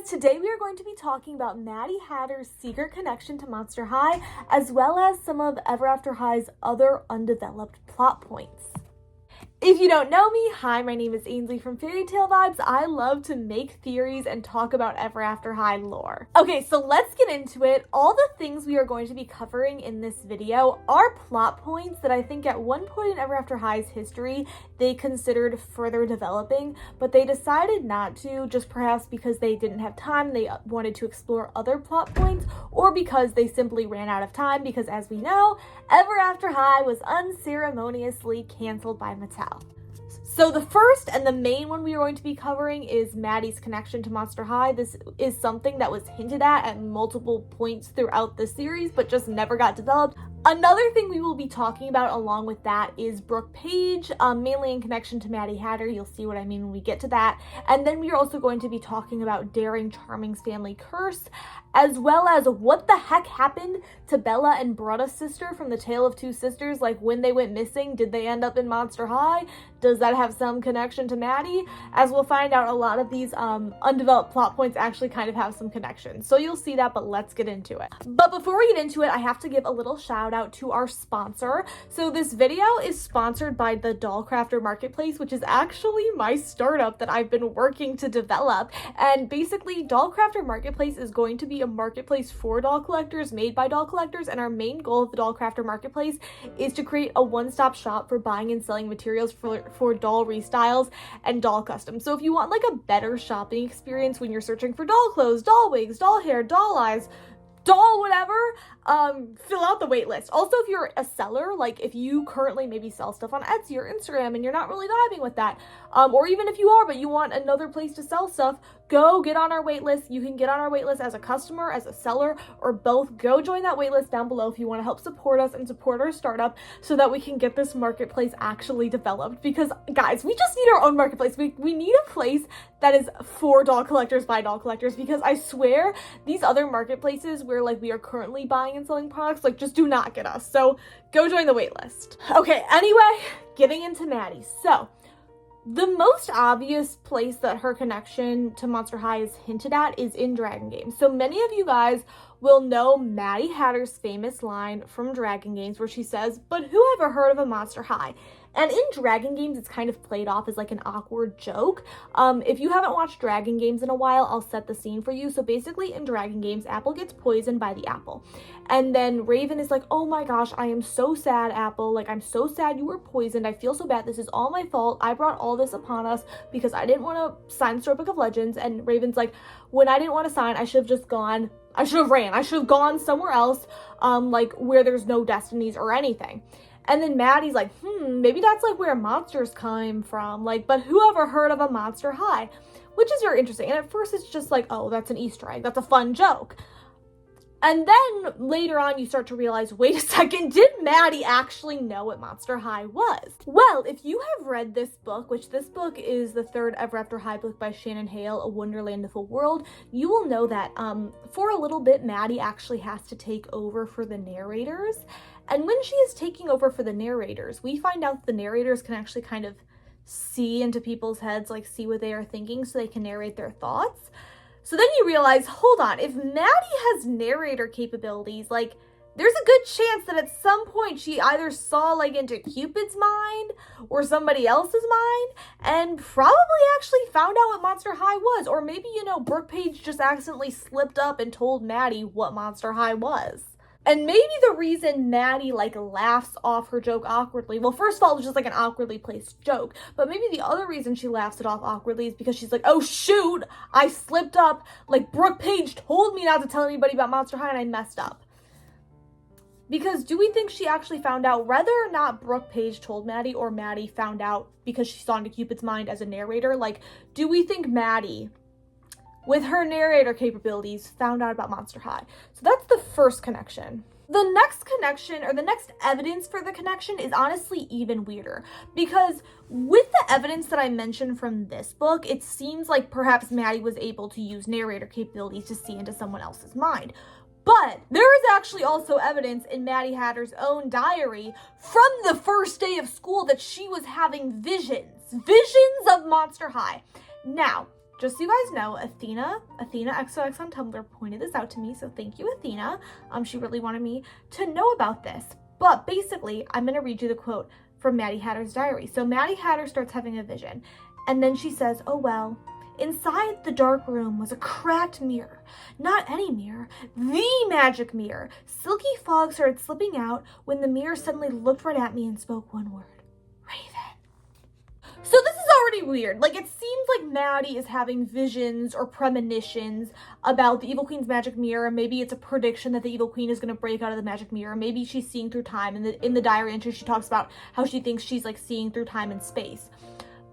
today we are going to be talking about Maddie Hatter's secret connection to Monster High, as well as some of Ever After High's other undeveloped plot points. If you don't know me, hi, my name is Ainsley from Fairy Tale Vibes. I love to make theories and talk about Ever After High lore. Okay, so let's get into it. All the things we are going to be covering in this video are plot points that I think at one point in Ever After High's history, they considered further developing, but they decided not to, just perhaps because they didn't have time, they wanted to explore other plot points, or because they simply ran out of time, because as we know, Ever After High was unceremoniously canceled by Mattel. So the first and the main one we are going to be covering is Maddie's connection to Monster High. This is something that was hinted at multiple points throughout the series, but just never got developed. Another thing we will be talking about along with that is Brooke Page, mainly in connection to Maddie Hatter. You'll see what I mean when we get to that. And then we are also going to be talking about Daring Charming's family curse, as well as what the heck happened to Bella and Brutta's sister from The Tale of Two Sisters. Like, when they went missing, did they end up in Monster High? Does that have some connection to Maddie? As we'll find out, a lot of these undeveloped plot points actually kind of have some connections. So you'll see that, but let's get into it. But before we get into it, I have to give a little shout out to our sponsor. So this video is sponsored by the Dollcrafter Marketplace, which is actually my startup that I've been working to develop. And basically, Dollcrafter Marketplace is going to be a marketplace for doll collectors, made by doll collectors, and our main goal of the Dollcrafter Marketplace is to create a one-stop shop for buying and selling materials for doll restyles and doll customs. So if you want like a better shopping experience when you're searching for doll clothes, doll wigs, doll hair, doll eyes, doll whatever, fill out the wait list. Also, if you're a seller, like if you currently maybe sell stuff on Etsy or Instagram and you're not really vibing with that, or even if you are but you want another place to sell stuff, go get on our wait list. You can get on our wait list as a customer, as a seller, or both. Go join that wait list down below if you want to help support us and support our startup so that we can get this marketplace actually developed. Because guys, we just need our own marketplace. We need a place that is for doll collectors by doll collectors, because I swear these other marketplaces where like we are currently buying and selling products like just do not get us. So go join the wait list. Okay, anyway, getting into Maddie. So the most obvious place that her connection to Monster High is hinted at is in Dragon Games. So many of you guys will know Maddie Hatter's famous line from Dragon Games where she says, "But who ever heard of a Monster High?" And in Dragon Games, it's kind of played off as like an awkward joke. If you haven't watched Dragon Games in a while, I'll set the scene for you. So basically in Dragon Games, Apple gets poisoned by the apple. And then Raven is like, "Oh my gosh, I am so sad, Apple. Like, I'm so sad you were poisoned. I feel so bad. This is all my fault. I brought all this upon us because I didn't want to sign the Storybook of Legends." And Raven's like, "When I didn't want to sign, I should have just gone. I should have ran. I should have gone somewhere else, like where there's no destinies or anything." And then Maddie's like, maybe that's like where monsters came from. Like, but who ever heard of a Monster High? Which is very interesting. And at first it's just like, oh, that's an Easter egg. That's a fun joke. And then later on you start to realize, wait a second, did Maddie actually know what Monster High was? Well, if you have read this book, which this book is the third Ever After High book by Shannon Hale, A Wonderlandful World, you will know that for a little bit, Maddie actually has to take over for the narrators. And when she is taking over for the narrators, we find out that the narrators can actually kind of see into people's heads, like see what they are thinking so they can narrate their thoughts. So then you realize, hold on, if Maddie has narrator capabilities, like there's a good chance that at some point she either saw like into Cupid's mind or somebody else's mind and probably actually found out what Monster High was. Or maybe, you know, Brooke Page just accidentally slipped up and told Maddie what Monster High was. And maybe the reason Maddie like laughs off her joke awkwardly, well, first of all, it was just like an awkwardly placed joke, but maybe the other reason she laughs it off awkwardly is because she's like, oh shoot, I slipped up, like Brooke Page told me not to tell anybody about Monster High and I messed up. Because do we think she actually found out whether or not Brooke Page told Maddie, or Maddie found out because she saw into Cupid's mind as a narrator? Like, do we think Maddie, with her narrator capabilities, found out about Monster High? So that's the first connection. The next connection, or the next evidence for the connection, is honestly even weirder. Because with the evidence that I mentioned from this book, it seems like perhaps Maddie was able to use narrator capabilities to see into someone else's mind. But there is actually also evidence in Maddie Hatter's own diary from the first day of school that she was having visions of Monster High. Now, just so you guys know, Athena XOX on Tumblr pointed this out to me, so thank you, Athena. She really wanted me to know about this. But basically, I'm gonna read you the quote from Maddie Hatter's diary. So Maddie Hatter starts having a vision, and then she says, "Oh well, inside the dark room was a cracked mirror. Not any mirror, the magic mirror. Silky fog started slipping out when the mirror suddenly looked right at me and spoke one word, Raven." So this is already weird. Like, it seems like Maddie is having visions or premonitions about the Evil Queen's magic mirror. Maybe it's a prediction that the Evil Queen is going to break out of the magic mirror. Maybe she's seeing through time. In the diary entry, she talks about how she thinks she's like seeing through time and space.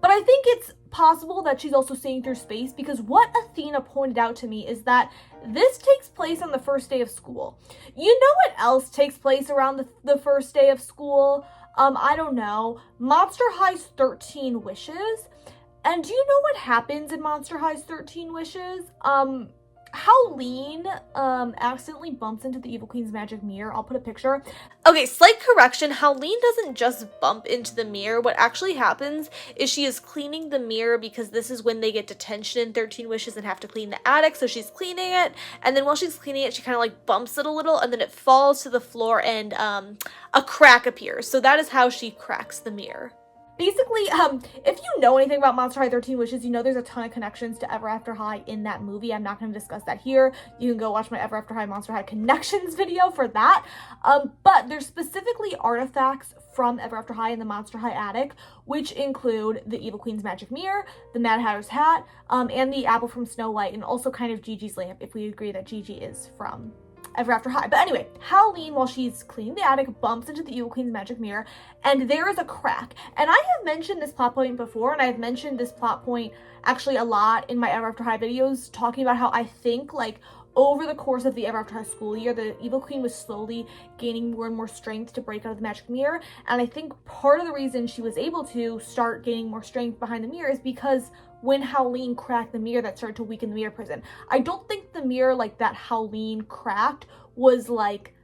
But I think it's possible that she's also seeing through space, because what Athena pointed out to me is that this takes place on the first day of school. You know what else takes place around the first day of school? I don't know. Monster High's 13 Wishes. And do you know what happens in Monster High's 13 Wishes? Howleen accidentally bumps into the Evil Queen's magic mirror. I'll put a picture. Okay, slight correction. Howleen doesn't just bump into the mirror. What actually happens is she is cleaning the mirror, because this is when they get detention in 13 Wishes and have to clean the attic. So she's cleaning it, and then while she's cleaning it, she kind of like bumps it a little, and then it falls to the floor, and a crack appears. So that is how she cracks the mirror. Basically, if you know anything about Monster High 13 Wishes, you know there's a ton of connections to Ever After High in that movie. I'm not going to discuss that here. You can go watch my Ever After High Monster High connections video for that. But there's specifically artifacts from Ever After High in the Monster High attic, which include the Evil Queen's magic mirror, the Mad Hatter's hat, and the apple from Snow White, and also kind of Gigi's lamp, if we agree that Gigi is from Ever After High. But anyway, Howleen, while she's cleaning the attic, bumps into the Evil Queen's magic mirror, and there is a crack. And I have mentioned this plot point before, and I've mentioned this plot point actually a lot in my Ever After High videos, talking about how I think, like, over the course of the Ever After High school year, the Evil Queen was slowly gaining more and more strength to break out of the magic mirror. And I think part of the reason she was able to start gaining more strength behind the mirror is because when Howleen cracked the mirror, that started to weaken the mirror prison. I don't think the mirror, like, that Howleen cracked was, like,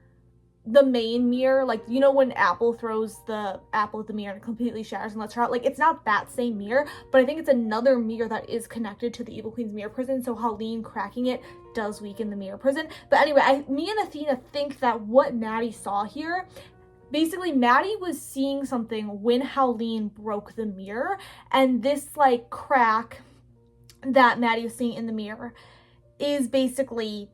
the main mirror. Like, you know when Apple throws the apple at the mirror and it completely shatters and lets her out? Like, it's not that same mirror, but I think it's another mirror that is connected to the Evil Queen's mirror prison, so Howleen cracking it does weaken the mirror prison. But anyway, me and Athena think that what Maddie saw here, basically, Maddie was seeing something when Howleen broke the mirror, and this, like, crack that Maddie was seeing in the mirror is basically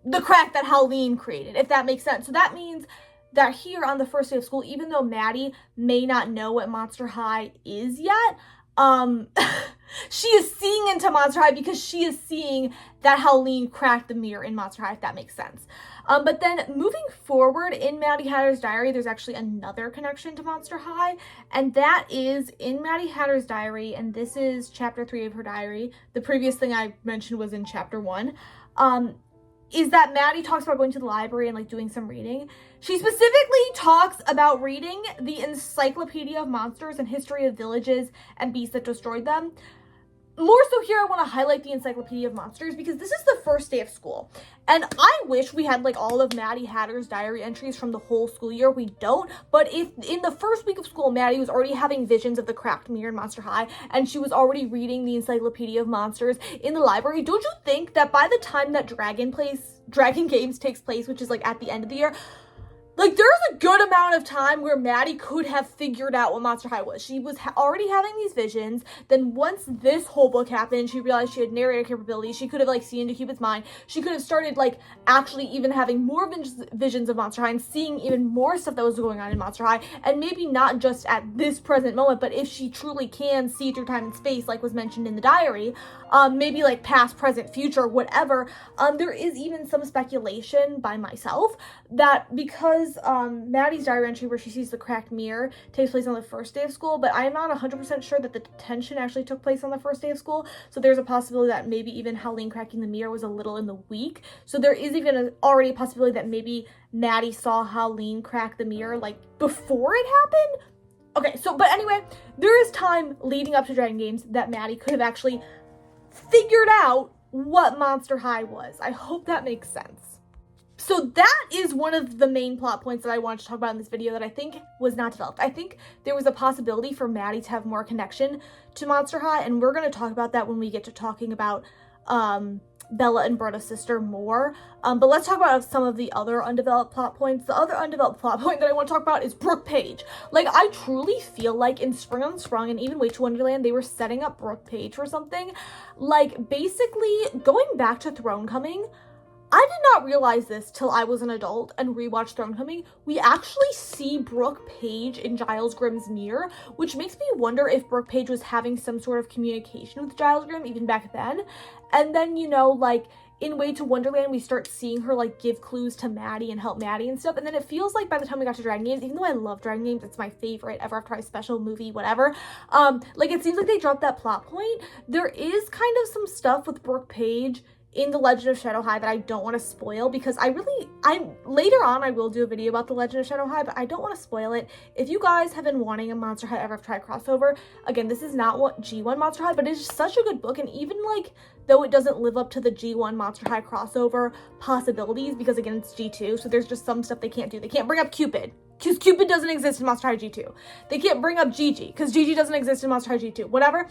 the crack that Howleen created, if that makes sense. So that means that here on the first day of school, even though Maddie may not know what Monster High is yet, she is seeing into Monster High because she is seeing that Howleen cracked the mirror in Monster High, if that makes sense. But then moving forward in Maddie Hatter's diary, there's actually another connection to Monster High, and that is in Maddie Hatter's diary, and this is chapter 3 of her diary. The previous thing I mentioned was in chapter 1. Is that Maddie talks about going to the library and, like, doing some reading. She specifically talks about reading the Encyclopedia of Monsters and History of Villages and Beasts that Destroyed Them. More so here, I want to highlight the Encyclopedia of Monsters because this is the first day of school. And I wish we had, like, all of Maddie Hatter's diary entries from the whole school year. We don't. But if in the first week of school, Maddie was already having visions of the cracked mirror in Monster High, and she was already reading the Encyclopedia of Monsters in the library, don't you think that by the time that Dragon Games takes place, which is, like, at the end of the year, like, there's a good amount of time where Maddie could have figured out what Monster High was. She was already having these visions. Then once this whole book happened, she realized she had narrator capabilities. She could have, like, seen into Cupid's mind. She could have started, like, actually even having more visions of Monster High and seeing even more stuff that was going on in Monster High. And maybe not just at this present moment, but if she truly can see through time and space, like was mentioned in the diary, maybe, like, past, present, future, whatever. There is even some speculation by myself that because Maddie's diary entry where she sees the cracked mirror takes place on the first day of school, but I'm not 100% sure that the detention actually took place on the first day of school, so there's a possibility that maybe even Howleen cracking the mirror was a little in the week. So there is even already a possibility that maybe Maddie saw Howleen crack the mirror, like, before it happened. Okay, so, but anyway, there is time leading up to Dragon Games that Maddie could have actually figured out what Monster High was. I hope that makes sense. So that is one of the main plot points that I wanted to talk about in this video that I think was not developed. I think there was a possibility for Maddie to have more connection to Monster High, and we're going to talk about that when we get to talking about Bella and Britta's sister more. But let's talk about some of the other undeveloped plot points. The other undeveloped plot point that I want to talk about is Brooke Page. Like, I truly feel like in Spring Unsprung and even Wait to Wonderland, they were setting up Brooke Page for something. Like, basically, going back to Throne Coming, I did not realize this till I was an adult and rewatched Throne Coming. We actually see Brooke Page in Giles Grimm's mirror, which makes me wonder if Brooke Page was having some sort of communication with Giles Grimm even back then. And then, you know, like, in Way to Wonderland, we start seeing her, like, give clues to Maddie and help Maddie and stuff. And then it feels like by the time we got to Dragon Games, even though I love Dragon Games, it's my favorite Ever After High special movie, whatever. Like, it seems like they dropped that plot point. There is kind of some stuff with Brooke Page in The Legend of Shadow High that I don't want to spoil, because later on I will do a video about The Legend of Shadow High, but I don't want to spoil it. If you guys have been wanting a Monster High Ever After High crossover, again, this is not what G1 Monster High, but it's such a good book, and even like, though it doesn't live up to the G1 Monster High crossover possibilities, because again, it's G2, so there's just some stuff they can't do. They can't bring up Cupid, because Cupid doesn't exist in Monster High G2. They can't bring up Gigi, because Gigi doesn't exist in Monster High G2, whatever.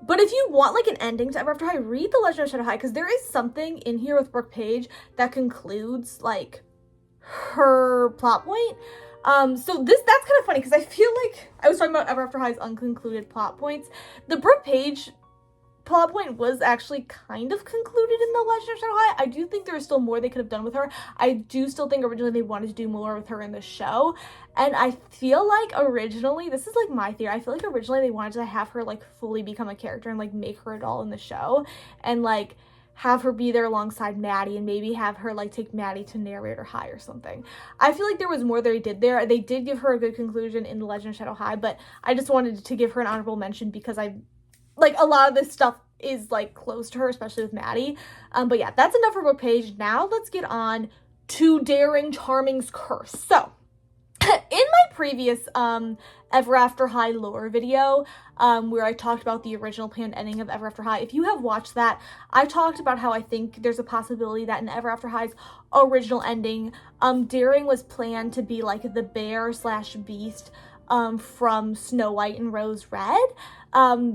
But if you want, like, an ending to Ever After High, read The Legend of Shadow High, because there is something in here with Brooke Page that concludes, like, her plot point. So that's kind of funny, because I feel like I was talking about Ever After High's unconcluded plot points. The Brooke Page plot point was actually kind of concluded in The Legend of Shadow High. I do think there is still more they could have done with her. I do still think originally they wanted to do more with her in the show. And I feel like originally, this is like my theory, I feel like originally they wanted to have her like fully become a character and like make her a doll in the show. And like have her be there alongside Maddie and maybe have her like take Maddie to Narrator High or something. I feel like there was more they did there. They did give her a good conclusion in The Legend of Shadow High, but I just wanted to give her an honorable mention because like, a lot of this stuff is, like, close to her, especially with Maddie. But yeah, that's enough for Brooke Page. Now let's get on to Daring Charming's curse. So, in my previous Ever After High lore video, where I talked about the original planned ending of Ever After High, if you have watched that, I talked about how I think there's a possibility that in Ever After High's original ending, Daring was planned to be, like, the bear/beast from Snow White and Rose Red.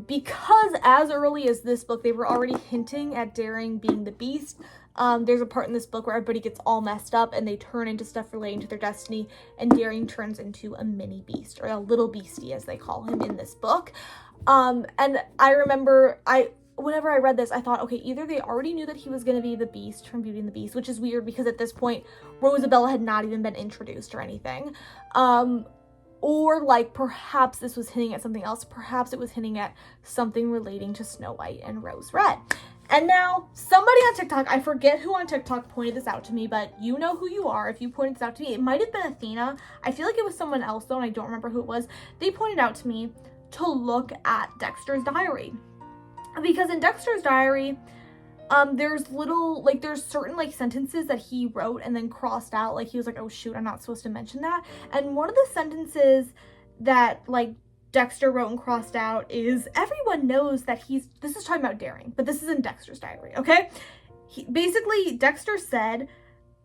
Because as early as this book, they were already hinting at Daring being the beast. There's a part in this book where everybody gets all messed up and they turn into stuff relating to their destiny, and Daring turns into a mini beast, or a little beastie as they call him in this book. And I remember whenever I read this, I thought, okay, either they already knew that he was going to be the beast from Beauty and the Beast, which is weird because at this point, Rosabella had not even been introduced or anything. Or, like, perhaps this was hinting at something else. Perhaps it was hinting at something relating to Snow White and Rose Red. And now, somebody on TikTok, I forget who on TikTok pointed this out to me, but you know who you are if you pointed this out to me. It might have been Athena. I feel like it was someone else, though, and I don't remember who it was. They pointed out to me to look at Dexter's Diary. Because in Dexter's Diary, there's certain, like, sentences that he wrote and then crossed out. Like, he was like, oh, shoot, I'm not supposed to mention that. And one of the sentences that, like, Dexter wrote and crossed out is, everyone knows that this is talking about Daring, but this is in Dexter's Diary, okay? Basically, Dexter said,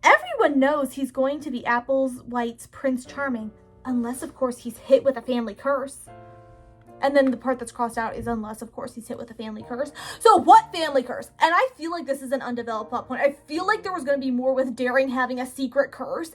everyone knows he's going to be Apples White's Prince Charming, unless, of course, he's hit with a family curse. And then the part that's crossed out is unless, of course, he's hit with a family curse. So what family curse? And I feel like this is an undeveloped plot point. I feel like there was going to be more with Daring having a secret curse.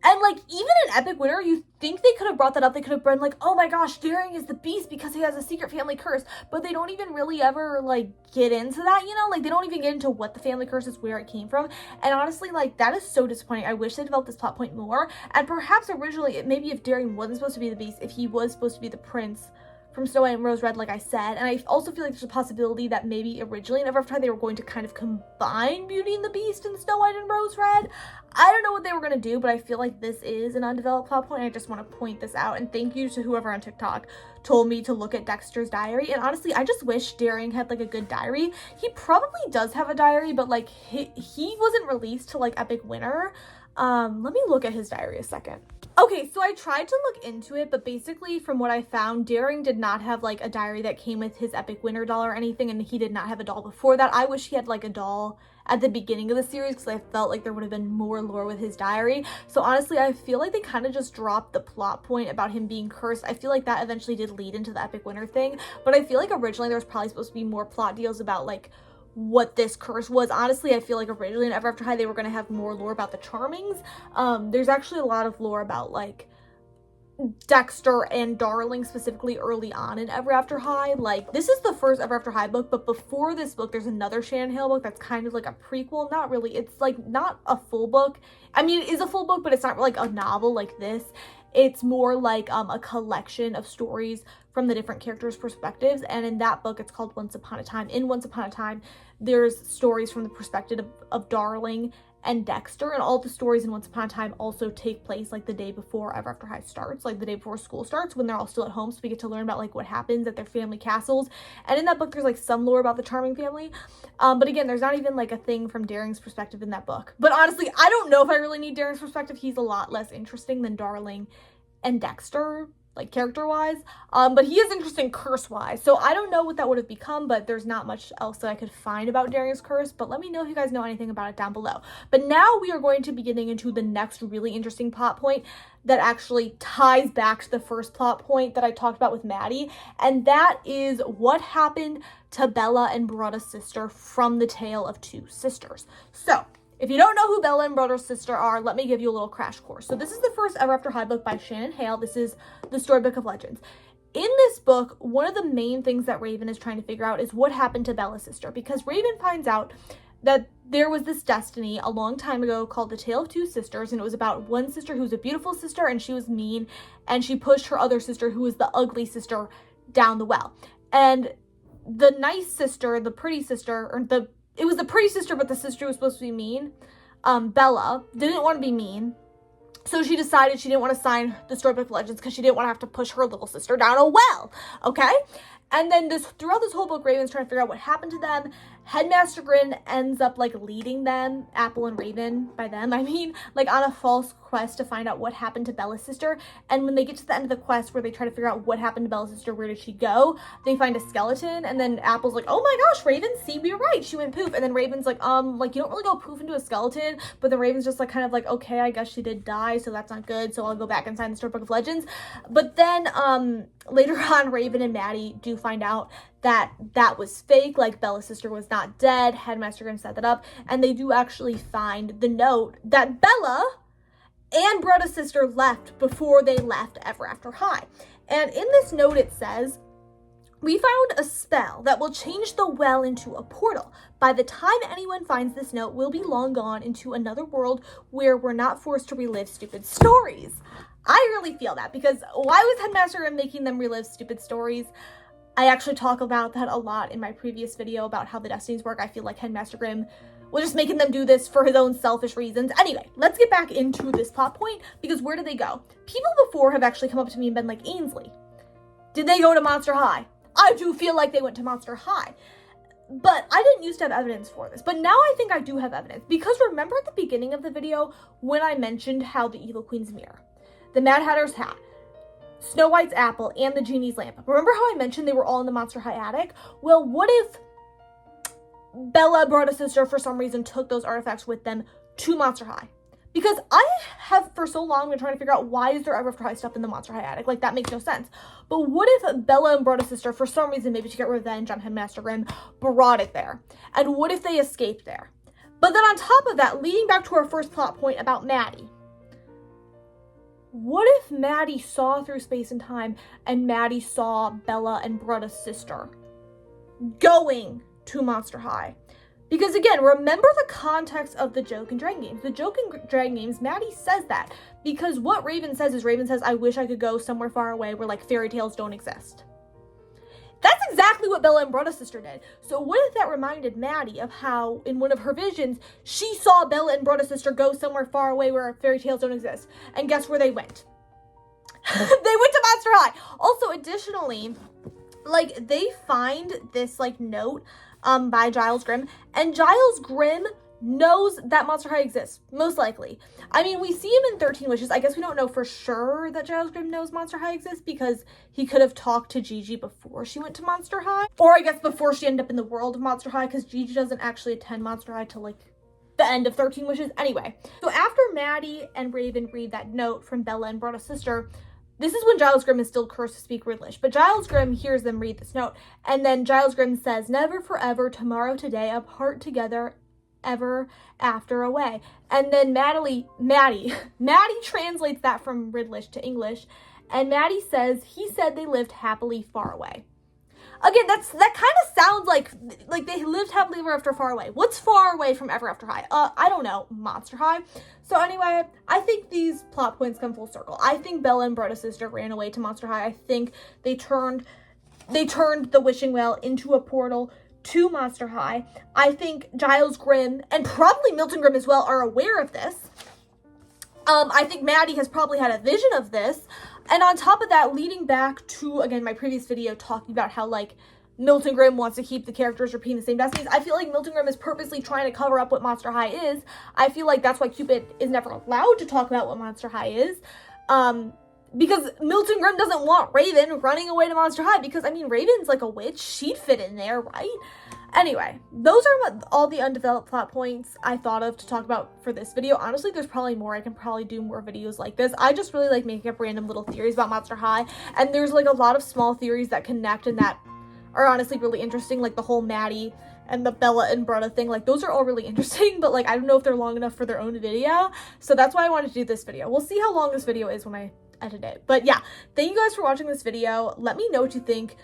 And, like, even in Epic Winter, you think they could have brought that up. They could have been like, oh my gosh, Daring is the beast because he has a secret family curse. But they don't even really ever, like, get into that, you know? Like, they don't even get into what the family curse is, where it came from. And honestly, like, that is so disappointing. I wish they developed this plot point more. And perhaps originally, maybe if Daring wasn't supposed to be the beast, if he was supposed to be the prince from Snow White and Rose Red, like I said. And I also feel like there's a possibility that maybe originally in Ever After High they were going to kind of combine Beauty and the Beast and Snow White and Rose Red. I don't know what they were going to do, but I feel like this is an undeveloped plot point. I just want to point this out. And thank you to whoever on TikTok told me to look at Dexter's Diary. And honestly, I just wish Daring had, like, a good diary. He probably does have a diary, but, like, he wasn't released till, like, Epic Winter. Let me look at his diary a second. Okay, so I tried to look into it, but basically from what I found, Daring did not have like a diary that came with his epic winter doll or anything, and he did not have a doll before that. I wish he had like a doll at the beginning of the series because I felt like there would have been more lore with his diary. So honestly, I feel like they kind of just dropped the plot point about him being cursed. I feel like that eventually did lead into the epic winter thing, but I feel like originally there was probably supposed to be more plot deals about like what this curse was. Honestly, I feel like originally in Ever After High they were going to have more lore about the Charmings. There's actually a lot of lore about like Dexter and Darling specifically early on in Ever After High. Like, this is the first Ever After High book, but before this book there's another Shannon Hale book that's kind of like a prequel. Not really, it's like not a full book. I mean, it is a full book, but it's not like a novel like this. It's more like a collection of stories from the different characters' perspectives, and in that book it's called Once Upon a Time. In Once Upon a Time there's stories from the perspective of Darling and Dexter, and all the stories in Once Upon a Time also take place like the day before Ever After High starts, like the day before school starts, when they're all still at home, so we get to learn about like what happens at their family castles. And in that book there's like some lore about the Charming family, but again, there's not even like a thing from Daring's perspective in that book. But honestly, I don't know if I really need Daring's perspective. He's a lot less interesting than Darling and Dexter, like character-wise, but he is interesting curse-wise, so I don't know what that would have become, but there's not much else that I could find about Daring's curse, but let me know if you guys know anything about it down below. But now we are going to be getting into the next really interesting plot point that actually ties back to the first plot point that I talked about with Maddie, and that is what happened to Bella and Broda's sister from the Tale of Two Sisters. So, if you don't know who Bella and Broda's sister are, let me give you a little crash course. So this is the first Ever After High book by Shannon Hale. This is the Storybook of Legends. In this book, one of the main things that Raven is trying to figure out is what happened to Bella's sister, because Raven finds out that there was this destiny a long time ago called the Tale of Two Sisters, and it was about one sister who was a beautiful sister and she was mean, and she pushed her other sister, who was the ugly sister, down the well. And the nice sister, the pretty sister, it was the pretty sister, but the sister was supposed to be mean. Bella didn't want to be mean, so she decided she didn't want to sign the Storybook of Legends because she didn't want to have to push her little sister down a well, okay? And then throughout this whole book, Raven's trying to figure out what happened to them. Headmaster Grin ends up, like, leading them, Apple and Raven, by them, I mean, like, on a false quest to find out what happened to Bella's sister. And when they get to the end of the quest where they try to figure out what happened to Bella's sister, where did she go, they find a skeleton, and then Apple's like, oh my gosh, Raven, see, we were right, she went poof. And then Raven's like, you don't really go poof into a skeleton, but then Raven's just, like, kind of like, okay, I guess she did die, so that's not good, so I'll go back and sign the Storybook of Legends. But then, later on, Raven and Maddie do find out that was fake, like Bella's sister was not dead. Headmaster Grin set that up, and they do actually find the note that Bella and Broda's sister left before they left Ever After High. And in this note it says, we found a spell that will change the well into a portal. By the time anyone finds this note, we'll be long gone into another world where we're not forced to relive stupid stories. I really feel that, because why was Headmaster Grin making them relive stupid stories? I actually talk about that a lot in my previous video about how the Destinies work. I feel like Headmaster Grin was just making them do this for his own selfish reasons. Anyway, let's get back into this plot point, because where did they go? People before have actually come up to me and been like, Ainsley, did they go to Monster High? I do feel like they went to Monster High. But I didn't used to have evidence for this. But now I think I do have evidence. Because remember at the beginning of the video when I mentioned how the Evil Queen's mirror, the Mad Hatter's hat, Snow White's apple, and the genie's lamp. Remember how I mentioned they were all in the Monster High attic? Well, what if Bella, Broda's sister, for some reason took those artifacts with them to Monster High? Because I have for so long been trying to figure out, why is there Ever After High stuff in the Monster High attic? Like, that makes no sense. But what if Bella and Broda's sister, for some reason, maybe to get revenge on Headmaster Grin, brought it there? And what if they escaped there? But then on top of that, leading back to our first plot point about Maddie, what if Maddie saw through space and time and Maddie saw Bella and Broda's sister going to Monster High? Because again, remember the context of the Joke and Dragon games. The Joke and Dragon games, Maddie says that because what Raven says is, Raven says, I wish I could go somewhere far away where like fairy tales don't exist. That's exactly what Bella and Broda's sister did. So what if that reminded Maddie of how, in one of her visions, she saw Bella and Broda's sister go somewhere far away where fairy tales don't exist. And guess where they went? They went to Monster High. Also, additionally, like, they find this, like, note by Giles Grimm. And Giles Grimm knows that Monster High exists, most likely. I mean, we see him in 13 Wishes. I guess we don't know for sure that Giles Grimm knows Monster High exists because he could have talked to Gigi before she went to Monster High. Or I guess before she ended up in the world of Monster High, because Gigi doesn't actually attend Monster High till like the end of 13 Wishes. Anyway, so after Maddie and Raven read that note from Bella and Brother Sister, this is when Giles Grimm is still cursed to speak Riddlish, but Giles Grimm hears them read this note, and then Giles Grimm says, "Never forever, tomorrow today, apart together, ever after away." And then Maddie translates that from Riddlish to English, and Maddie says, "He said they lived happily far away." Again, that kind of sounds like they lived happily ever after far away. What's far away from ever after high? I don't know. Monster High. So anyway, I think these plot points come full circle. I think Bella and Brother Sister ran away to Monster High. I think they turned the wishing well into a portal to Monster High. I think Giles Grimm and probably Milton Grimm as well are aware of this. I think Maddie has probably had a vision of this. And on top of that, leading back to, again, my previous video talking about how, like, Milton Grimm wants to keep the characters repeating the same destinies, I feel like Milton Grimm is purposely trying to cover up what Monster High is. I feel like that's why Cupid is never allowed to talk about what Monster High is. Because Milton Grimm doesn't want Raven running away to Monster High, because, I mean, Raven's like a witch. She'd fit in there, right? Anyway, those are all the undeveloped plot points I thought of to talk about for this video. Honestly, there's probably more. I can probably do more videos like this. I just really like making up random little theories about Monster High, and there's like a lot of small theories that connect and that are honestly really interesting, like the whole Maddie and the Bella and Brutta thing. Like, those are all really interesting, but like I don't know if they're long enough for their own video, so that's why I wanted to do this video. We'll see how long this video is when I edit it. But yeah, thank you guys for watching this video. Let me know what you think.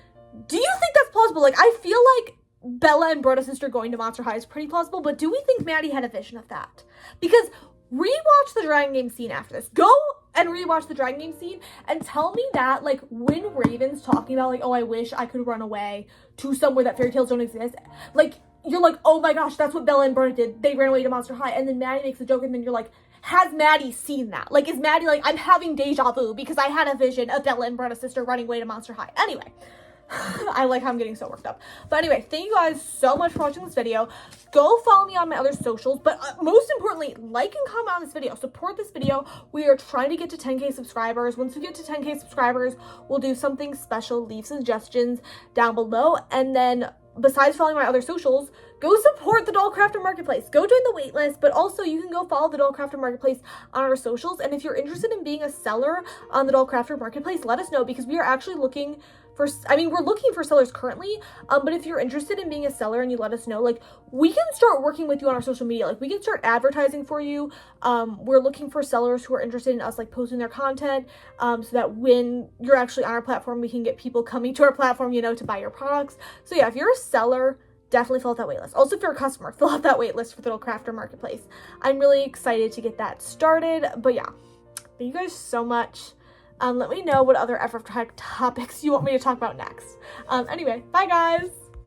Do you think that's plausible? Like, I feel like Bella and Brother Sister going to Monster High is pretty plausible, but do we think Maddie had a vision of that? Because rewatch the Dragon Game scene after this. Go and rewatch the Dragon Game scene and tell me that, like, when Raven's talking about, like, oh, I wish I could run away to somewhere that fairy tales don't exist, like, you're like, oh my gosh, that's what Bella and Brother did. They ran away to Monster High. And then Maddie makes a joke, and then you're like, has Maddie seen that? Like, is Maddie like, I'm having deja vu because I had a vision of Bella and Brother Sister running away to Monster High. Anyway. I like how I'm getting so worked up. But anyway, thank you guys so much for watching this video. Go follow me on my other socials, but most importantly, like and comment on this video. Support this video. We are trying to get to 10K subscribers. Once we get to 10K subscribers, we'll do something special. Leave suggestions down below. And then besides following my other socials, go support the Dollcrafter Marketplace. Go join the waitlist, but also you can go follow the Dollcrafter Marketplace on our socials. And if you're interested in being a seller on the Dollcrafter Marketplace, let us know, because we are actually looking for, we're looking for sellers currently, but if you're interested in being a seller and you let us know, like, we can start working with you on our social media. Like, we can start advertising for you. We're looking for sellers who are interested in us, like, posting their content, so that when you're actually on our platform, we can get people coming to our platform, you know, to buy your products. So yeah, if you're a seller, definitely fill out that waitlist. Also, if you're a customer, fill out that waitlist for the Dollcrafter Marketplace. I'm really excited to get that started. But yeah, thank you guys so much. Let me know what other Ever After High topics you want me to talk about next. Anyway, bye guys!